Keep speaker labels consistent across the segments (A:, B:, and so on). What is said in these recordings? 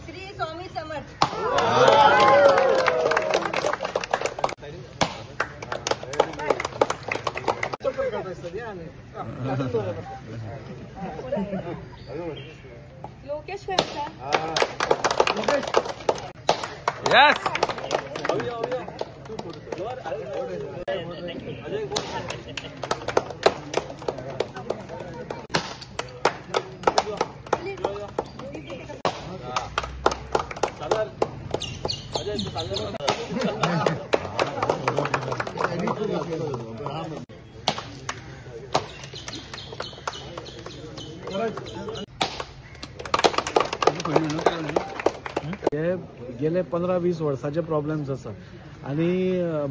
A: Shri Swami Samarth. Lokesh
B: yes
C: हे गेले 15-20 वर्साचे problems आसा आणि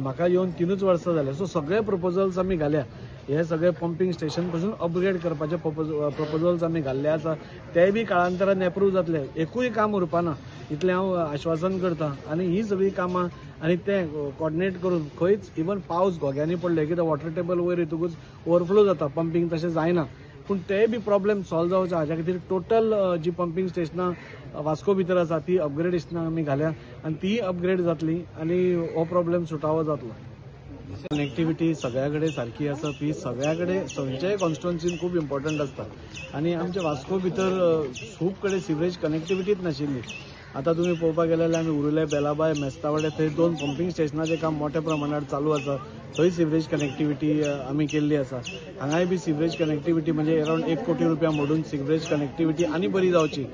C: म्हाका येवन 3च वर्सां जाले. सो सगळे प्रपोजल्स आमी घाल्या. हे सगळे पंपिंग स्टेशन पासून अपग्रेड करपाचे प्रपोजल्स आमी घाल्ले आसा. ते बी काळांतरान एप्रूव जातले. एकूय काम उरपाना इतलें हांव आश्वासन करता. आणि ही सगळी कामां आणि ते कॉर्डिनेट करून खंयच इवन पावस घोग्यांनी पडले कित्याक वॉटर टेबल वयर येतकूच ओवरफ्लो जाता. पंपिंग तशें जायना. पूण ते बी प्रॉब्लेम सॉल्व जावचे हाज्या खातीर टोटल जी पंपिंग स्टेशनां वास्को भितर आसा ती अपग्रेडेशनां आमी घाल्या आनी ती अपग्रेड जातली आनी हो प्रॉब्लेम सुटावो जातलो. कनेक्टिविटी सगळ्या कडेन सारकी आसा. पीस सगळ्या कडेन खंयच्याय कॉन्स्टिट्युएन्सीन खूब इम्पॉर्टंट आसता आनी आमच्या वास्को भितर खूब कडेन सिवरेज कनेक्टिविटीच नाशिल्ली. आता तुम्ही पळोवपाक गेले जाल्यार आमी उरुले, बेलाबाय, मेस्तावाडे थंय 2 पंपिंग स्टेशनाचें काम मोठ्या प्रमाणात चालू आसा. थंय सिवरेज कनेक्टिविटी आमी केल्ली आसा. हांगाय बी सिवरेज कनेक्टिविटी म्हणजे अरावंड 1 कोटी रुपया मोडून सिवरेज कनेक्टिविटी आनी बरी जावची.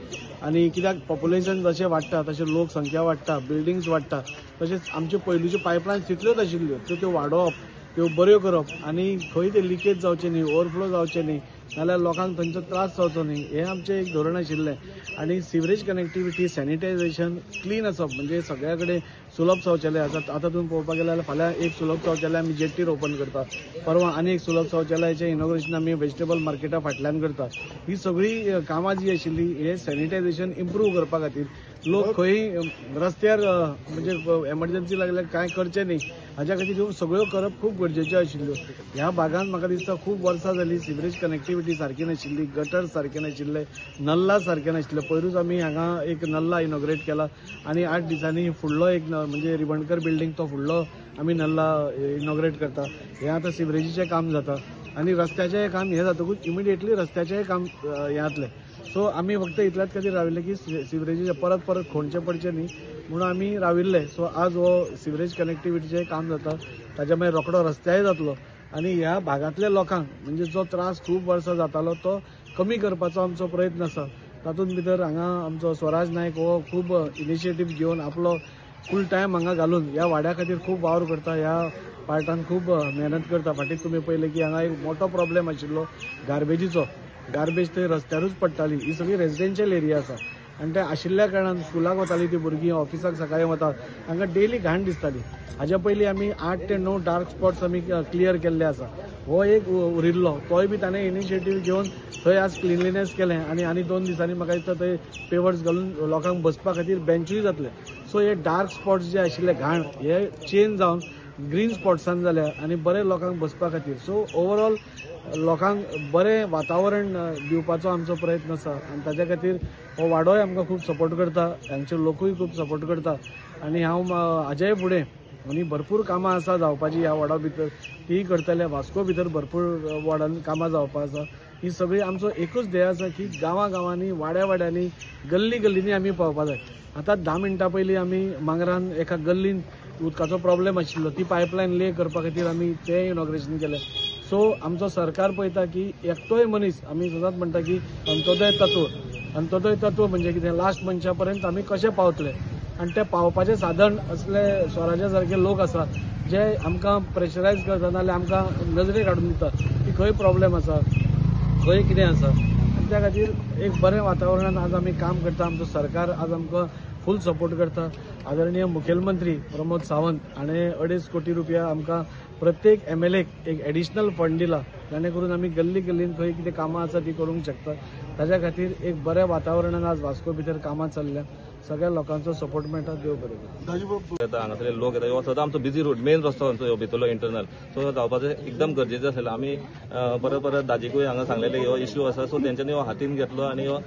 C: आणि कित्याक पॉप्युलेशन जशें वाडटा तशें लोकसंख्या वाडटा, बिल्डिंग्स वाडटा, तशेंच आमच्यो पयलींच्यो पायपलायन्स तितल्योच आशिल्ल्यो त्यो वाडोवप, त्यो बऱ्यो करप आनी खंय ते लिकेज जावचे न्ही, ओवरफ्लो जावचे न्ही, नाल्यार लोकांक थंयचो त्रास जावचो न्ही, हें आमचें एक धोरण आशिल्लें. आनी सिवरेज कनेक्टिविटी, सॅनिटायझेशन, क्लीन आसप म्हणजे सगळ्या कडेन सुलभ शौचालय आसात. आतां तुमी पळोवपाक गेल्यार फाल्यां एक सुलभ शौचालय आमी जेट्टीर ओपन करता. परवा आनी एक सुलभ शौचालयाचें इनॉग्रेशन आमी व्हेजिटेबल मार्केटा फाटल्यान करता. ही सगळी कामां जी आशिल्ली हे सॅनिटायझेशन इम्प्रूव करपा खातीर लोक खंय रस्त्यार म्हणजे एमर्जन्सी लागल्यार कांय करचें न्ही हाज्या खातीर ह्यो सगळ्यो करप खूब गरजेच्यो आशिल्ल्यो. ह्या भागांत म्हाका दिसता खूब वर्सां जालीं सिवरेज कनेक्टिविटी सारकी नाशिल्ली, गटर सारके नाशिल्ले, नल्ला सारके नाशिल्ले. पयरूच आमी हांगा एक नल्ला इनॉग्रेट केला आनी 8 दिसांनी फुडलो एक म्हणजे रिबणकर बिल्डींग तो फुडलो आमी नल्ला इनॉग्रेट करता. हें आतां सिवरेजीचें काम जाता आनी रस्त्याचें काम हें जातकूच इमिडिएटली रस्त्याचेंय काम हें जातलें. सो आमी फक्त इतल्याच खातीर राविल्ले की सिवरेजीचे परत परत खोणचें पडचें न्ही म्हणून आमी राविल्ले. सो आज हो सिवरेज कनेक्टिविटीचें काम जाता. ताच्या मागीर रोखडो रस्त्याय जातलो आनी ह्या भागांतल्या लोकांक म्हणजे जो त्रास खूब वर्सां जातालो तो कमी करपाचो आमचो प्रयत्न आसा. तातूंत भितर हांगा आमचो स्वराज नायक हो खूब इनिशिएटीव घेवन आपलो फूल टायम हांगा घालून ह्या वाड्या खातीर खूब वावर करता. ह्या पार्टान खूब मेहनत करता. फाटीं तुमी पळयलें की हांगा एक मोठो प्रॉब्लेम आशिल्लो गार्बेजीचो. गार्बेज थंय रस्त्यारूच पडटाली. ही सगळी रेजिडेन्शियल एरिया आसा आनी ते आशिल्ल्या कारणान स्कुलाक वतालीं ती भुरगीं, ऑफिसाक सकाळीं वतात, हांगा डेली घाण दिसताली. हाज्या पयलीं आमी 8 ते 9 डार्क स्पॉट्स आमी क्लियर केल्ले आसा. हो एक उरिल्लो तोय बी ताणें इनिशिएटीव घेवन थंय आज क्लिनलीनेस केलें आनी 2 दिसांनी म्हाका दिसता थंय पेवर्स घालून लोकांक बसपा खातीर बेंचूय जातले. सो हे डार्क स्पॉट्स जे आशिल्ले घाण हे चेंज जावन ग्रीन स्पॉट्सान जाल्या आनी बरे लोकांक बसपा खातीर. सो ओवरऑल लोकांक बरें वातावरण दिवपाचो आमचो प्रयत्न आसा आनी ताच्या खातीर हो वाडोय आमकां खूब सपोर्ट करता, हांगचे लोकूय खूब सपोर्ट करता. आनी हांव हाजेय फुडें आनी भरपूर कामां आसा जावपाची ह्या वाडा भितर तीय करतले. वास्को भितर भरपूर वाडांनी कामां जावपा आसा. ही सगळी आमचो एकूच ध्येय आसा की गांवांनी, वाड्या वाड्यांनी, गल्ली गल्लींनी आमी पावपा जाय. आतां 10 मिनटां पयलीं आमी मांगरान एका गल्लीन उदकाचो प्रॉब्लेम आशिल्लो, ती पायपलायन ले करपा खातीर आमी तें इनॉग्रेशन केलें. सो आमचो सरकार पळयता की एकटोय मनीस, आमी सदांच म्हणटा की अंत्योदय तत्व म्हणजे कितें, लास्ट मनशा पर्यंत आमी कशें पावतले आनी ते पावपाचें साधन असले स्वराज्या सारके लोक आसा जे आमकां प्रेशरायज करता नाल्यार आमकां नजरेक हाडून दिता की खंय प्रॉब्लेम आसा, खंय कितें आसा. त्या खातीर एक बरें वातावरणान आज आमी काम करता. आमचो सरकार आज आमकां फूल सपोर्ट करता. आदरणीय मुखेलमंत्री प्रमोद सावंत हाणें 2.5 कोटी रुपया आमकां प्रत्येक MLAक एक एडिशनल फंड दिला, जेणे करून आमी गल्ली गल्लीन खंय कितें कामां आसा ती करूंक शकता. ताज्या खातीर एक बऱ्या वातावरणान आज वास्को भितर कामां चल्ल्या. सगळ्या लोकांचो सपोर्ट मेळटा. देव बरें करूं.
B: हांगासरले लोक येता हो सदां आमचो बिजी रूट मेन रस्तो आमचो भितरलो इंटरनल सो जावपाचो एकदम गरजेचें आसलें. आमी परत परत दाजीकूय हांगा सांगलेले हो इश्यू आसा सो तेंच्यांनी हो हातीन घेतलो आनी हो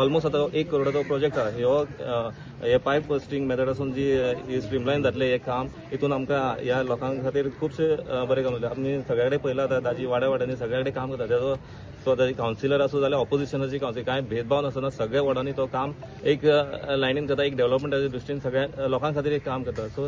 B: ऑलमोस्ट आतां 1 करोडाचो प्रोजेक्ट आसा. हे पायप बस्टिंग मेथडासून जी स्ट्रीमलायन जातलें हें काम हितून आमकां ह्या लोकां खातीर खुबशे बरें काम जालें. आमी सगळे कडेन पयला आतां दाजी वाड्या वाड्यांनी सगळे कडेन काम करता. तेजो सो ताजी कावन्सिलर आसूं जाल्यार ऑपोजिशनाची कावन्सिलर कांय भेदभाव नासतना सगळ्या वार्डांनी तो काम एक लायनीन करता. एक डेव्हलपमेंटाच्या दृश्टीन सगळ्या लोकां खातीर एक काम करता. सो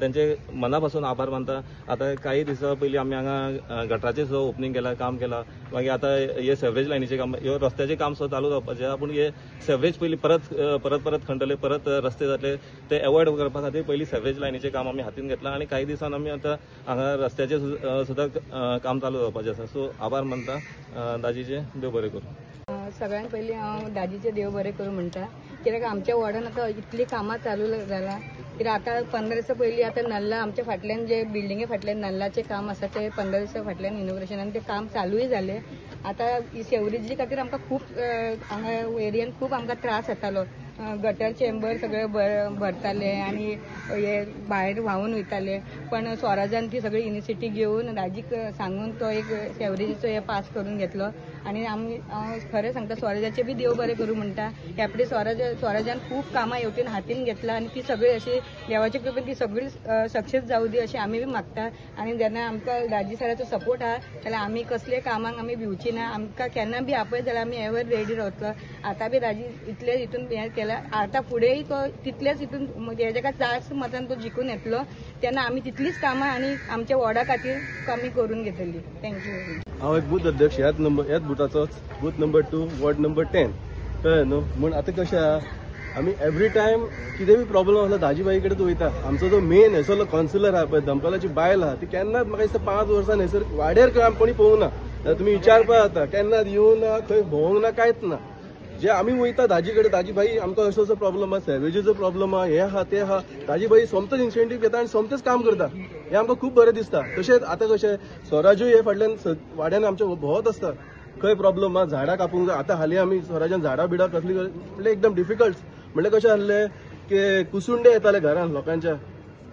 B: तेंचे मना पासून आभार मानता. आतां काही दिसा पयलीं आमी हांगा गटराचें सुद्दां ओपनिंग केला काम केला. मागीर आतां हे सेवरेज लायनीचें काम ह्यो रस्त्याचें काम सुद्दां चालू जावपाचें. पूण हे सेवरेज पयलीं परत खणटले परत रस्ते जातले ते अवॉयड करपा खातीर पयलीं सेवरेज लायनीचें काम आमी हातीन घेतलां आनी काही दिसान आमी आतां हांगा रस्त्याचें सुद्दां काम चालू जावपाचें आसा. सो आभार मानता दाजीचे. देव बरें करूं.
A: सगळ्यांत पयलीं हांव दाजीचे देव बरें करूं म्हणटा. कित्याक आमच्या वॉर्डान आतां इतलीं कामां चालू जाला. कित्याक आतां 15 दिसा पयलीं आतां नल्ला आमच्या फाटल्यान जे बिल्डिंगे फाटल्यान नल्लाचें काम आसा ते 15 दिसा फाटल्यान इनोग्रेशनान ते काम चालूय जालें. आतां सेवरेजी खातीर आमकां खूब हांगा एरियेन खूब आमकां त्रास जातालो. गटर चेंबर सगळे भरताले आनी हे भायर व्हांवून वयताले. पण स्वराजान ती सगळी इनिशिएटीव घेवन दाजीक सांगून तो एक सेवरेजीचो हे पास करून घेतलो. आनी आमी खरें सांगता स्वराजाचे बी देव बरें करूं म्हणटा. ह्या फुडें स्वराजान खूब कामां हेवटेन हातीन घेतला आनी ती सगळी अशी देवाचे कृपेन ती सगळी सक्सेस जावं दी अशें आमी बी मागता. आनी जेन्ना आमकां दाजी सराचो सपोर्ट आहा जाल्यार आमी कसले कामाक आमी भिवची ना. आमकां केन्ना बी आपय जाल्यार आमी एवर रेडी रावतलो. आतां बी दाजी इतले हितून हें केला. आतां फुडेंय तो तितलेच हितून हेज्या जास्त मतान तो जिखून येतलो तेन्ना आमी तितलीच कामां आनी आमच्या वॉर्डा खातीर आमी करून घेतली. थँक्यू.
D: हांव एक बूथ अध्यक्ष ह्याच बुथाचोच बूथ नंबर 2 वॉर्ड नंबर 10 कळ्ळें न्हू. म्हूण आतां कशें आहा आमी एवरी टायम कितें बी प्रॉब्लम आसलो दाजीबाई कडेन वयता. आमचो जो मेन हयसरलो कावन्सिलर आहा पळय दंपलाची बायल आहा ती केन्नाच म्हाका दिसता 5 वर्सान हयसर वाड्यार कोणी पळोवंक ना. जाल्यार तुमी विचारपा जाता केन्नाच येवं ना खंय भोंवंक ना कांयच ना. जे आमी वयता दाजी कडेन दाजीबाई आमकां असो असो प्रॉब्लम आहा सेवेजीचो प्रॉब्लम आहा हे आहा ते आहा दाजीबाई सोमतोच इनिशिएटीव घेता आनी सोमतेच काम करता. हें आमकां खूब बरें दिसता. तशेंच आतां कशें स्वराजूय हे फाटल्यान वाड्यान आमच्या भोंवत आसता. खंय प्रॉब्लम आहा झाडां कापूंक जाय. आतां हालीं आमी स्वराजान झाडां बिडां कसली म्हणजे एकदम डिफिकल्ट म्हणजे कशें आसलें की कुसुंडे येताले घरान लोकांच्या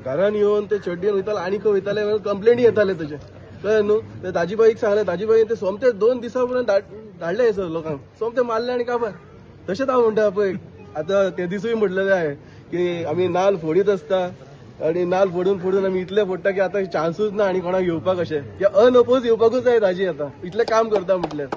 D: घरान येवन ते चड्डीन वयताले आनी खंय वयताले कंप्लेनी येताले तशें कळ्ळें न्हू. ते दाजीबाईक सांगलें दाजीबाई ते सोमते 2 दिसां पर्यंत धाडले सर लोकांक सोमते मारले आनी काबार. तशेंच हांव म्हणटा पळय आतां ते दिसूय म्हटलेले आहे की आमी नाल्ल फोडीत आसता आनी नाल्ल फोडून आमी इतले फोडटा की आतां चान्सूच ना आनी कोणाक येवपाक अशें की अनअपोज येवपाकूच जाय दाजी आतां इतलें काम करता म्हटल्यार.